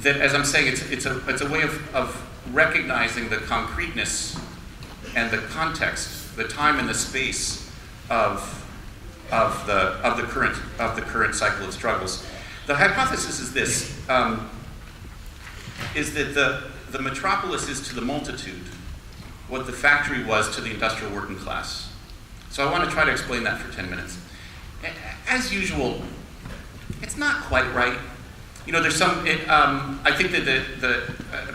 that, as I'm saying, it's a way of recognizing the concreteness and the context, the time and the space of the current cycle of struggles. The hypothesis is this: is that the metropolis is to the multitude what the factory was to the industrial working class. So I want to try to explain that for 10 minutes. As usual, it's not quite right. You know, there's some. I think that the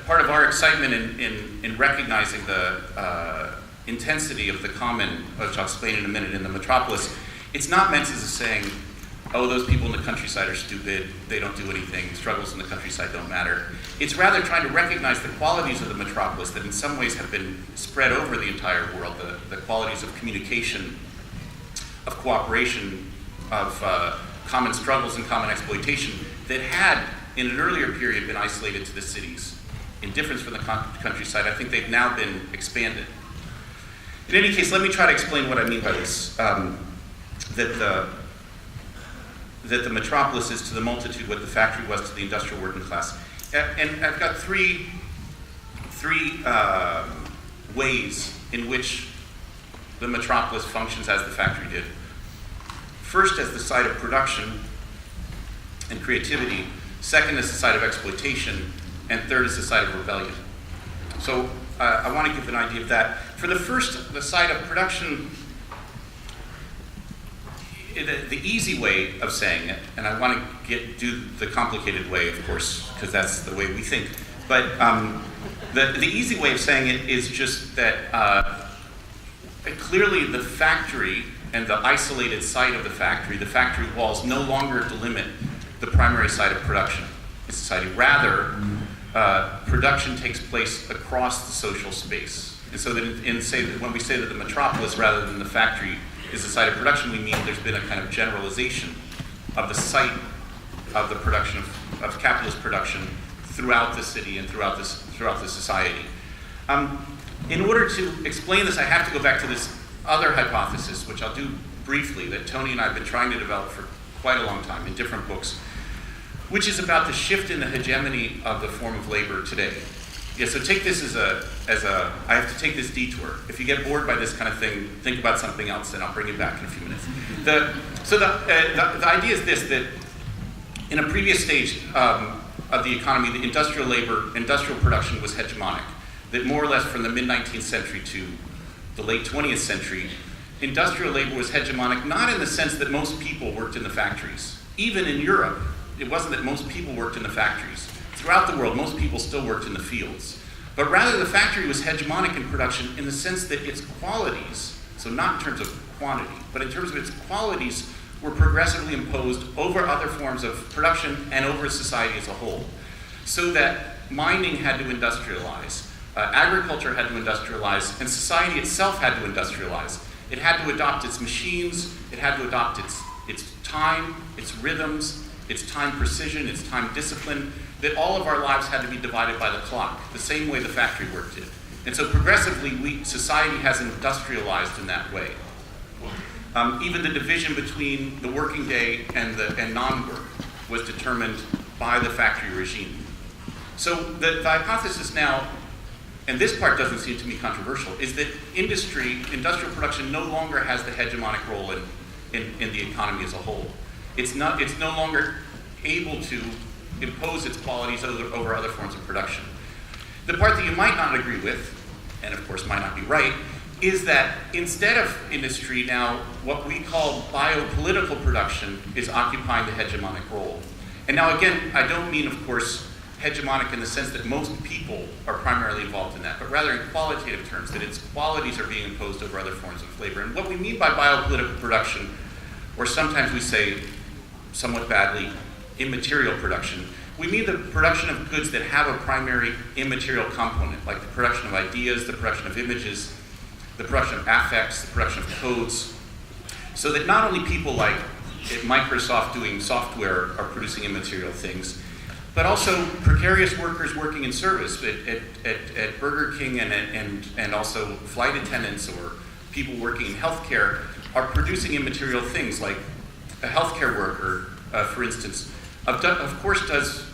part of our excitement in recognizing the intensity of the common, which I'll explain in a minute, in the metropolis, it's not meant as a saying, oh, those people in the countryside are stupid, they don't do anything, struggles in the countryside don't matter. It's rather trying to recognize the qualities of the metropolis that in some ways have been spread over the entire world, the qualities of communication, of cooperation, of common struggles and common exploitation that had, in an earlier period, been isolated to the cities. In difference from the countryside, I think they've now been expanded. In any case, let me try to explain what I mean by this, that the metropolis is to the multitude what the factory was to the industrial working class. And I've got three ways in which the metropolis functions as the factory did. First, as the site of production and creativity. Second, as the site of exploitation. And third, as the site of rebellion. So I want to give an idea of that. For the first, the site of production, the easy way of saying it, and I want to do the complicated way, of course, because that's the way we think. But the easy way of saying it is just that clearly the factory and the isolated site of the factory walls no longer delimit the primary site of production in society. Rather, production takes place across the social space. And so that when we say that the metropolis rather than the factory is the site of production, we mean there's been a kind of generalization of the site of the production of capitalist production throughout the city and throughout the society. In order to explain this, I have to go back to this other hypothesis, which I'll do briefly, that Tony and I have been trying to develop for quite a long time in different books, which is about the shift in the hegemony of the form of labor today. Yeah, so take this as I have to take this detour. If you get bored by this kind of thing, think about something else, and I'll bring it back in a few minutes. The idea is this, that in a previous stage of the economy, the industrial production was hegemonic. That more or less from the mid-19th century to the late 20th century, industrial labor was hegemonic, not in the sense that most people worked in the factories. Even in Europe, it wasn't that most people worked in the factories. Throughout the world, most people still worked in the fields. But rather, the factory was hegemonic in production in the sense that its qualities, so not in terms of quantity, but in terms of its qualities, were progressively imposed over other forms of production and over society as a whole. So that mining had to industrialize, agriculture had to industrialize, and society itself had to industrialize. It had to adopt its machines, it had to adopt its time, its rhythms, its time precision, its time discipline, that all of our lives had to be divided by the clock, the same way the factory work did. And so progressively, society has industrialized in that way. Even the division between the working day and non-work was determined by the factory regime. So the hypothesis now, and this part doesn't seem to me controversial, is that industrial production no longer has the hegemonic role in the economy as a whole. It's no longer able to impose its qualities over other forms of production. The part that you might not agree with, and of course might not be right, is that instead of industry now, what we call biopolitical production is occupying the hegemonic role. And now again, I don't mean, of course, hegemonic in the sense that most people are primarily involved in that, but rather in qualitative terms, that its qualities are being imposed over other forms of labor. And what we mean by biopolitical production, or sometimes we say, somewhat badly, immaterial production, we mean the production of goods that have a primary immaterial component, like the production of ideas, the production of images, the production of affects, the production of codes, so that not only people like at Microsoft doing software are producing immaterial things, but also precarious workers working in service at Burger King and also flight attendants or people working in healthcare are producing immaterial things, like a healthcare worker, for instance, of course does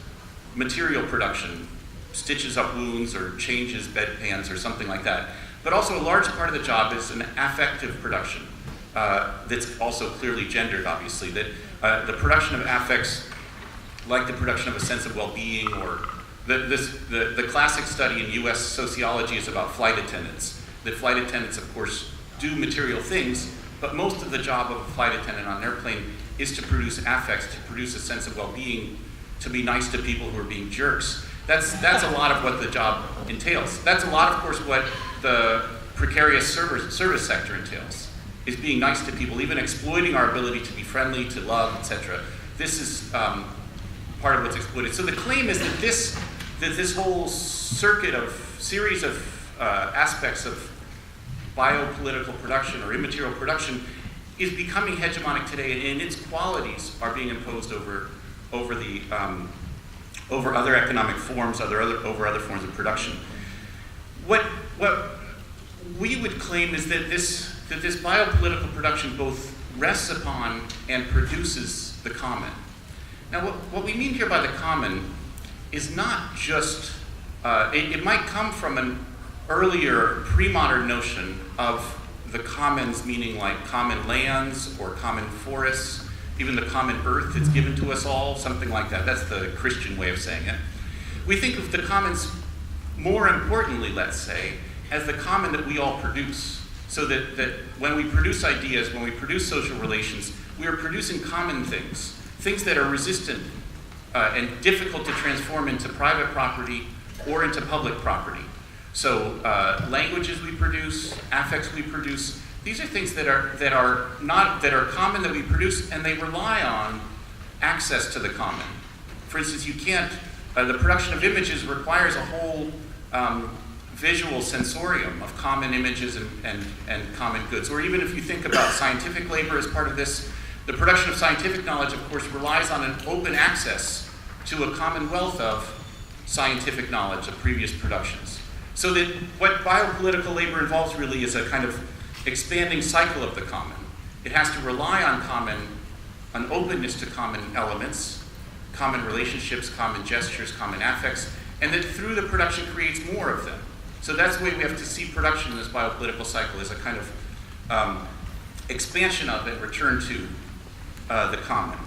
material production, stitches up wounds or changes bedpans or something like that. But also a large part of the job is an affective production that's also clearly gendered, obviously, that the production of affects, like the production of a sense of well-being, or the classic study in US sociology is about flight attendants. That flight attendants, of course, do material things, but most of the job of a flight attendant on an airplane is to produce affects, to produce a sense of well-being, to be nice to people who are being jerks. That's a lot of what the job entails. That's a lot, of course, what the precarious service sector entails, is being nice to people, even exploiting our ability to be friendly, to love, etc. This is part of what's exploited. So the claim is that this whole circuit of series of aspects of biopolitical production or immaterial production is becoming hegemonic today, and its qualities are being imposed over other economic forms, over other forms of production. What we would claim is that this biopolitical production both rests upon and produces the common. Now, what we mean here by the common is not just, it might come from an earlier pre-modern notion of the commons, meaning like common lands or common forests, even the common earth that's given to us all, something like that. That's the Christian way of saying it. We think of the commons, more importantly, let's say, as the common that we all produce. So that when we produce ideas, when we produce social relations, we are producing common things that are resistant and difficult to transform into private property or into public property. So languages we produce, affects we produce, these are things that are common that we produce, and they rely on access to the common. For instance, you can't, the production of images requires a whole visual sensorium of common images and common goods. Or even if you think about scientific labor as part of this, the production of scientific knowledge, of course, relies on an open access to a common wealth of scientific knowledge of previous productions. So that what biopolitical labor involves really is a kind of expanding cycle of the common. It has to rely on an openness to common elements, common relationships, common gestures, common affects, and that through the production creates more of them. So that's the way we have to see production in this biopolitical cycle, as a kind of expansion of and return to the common.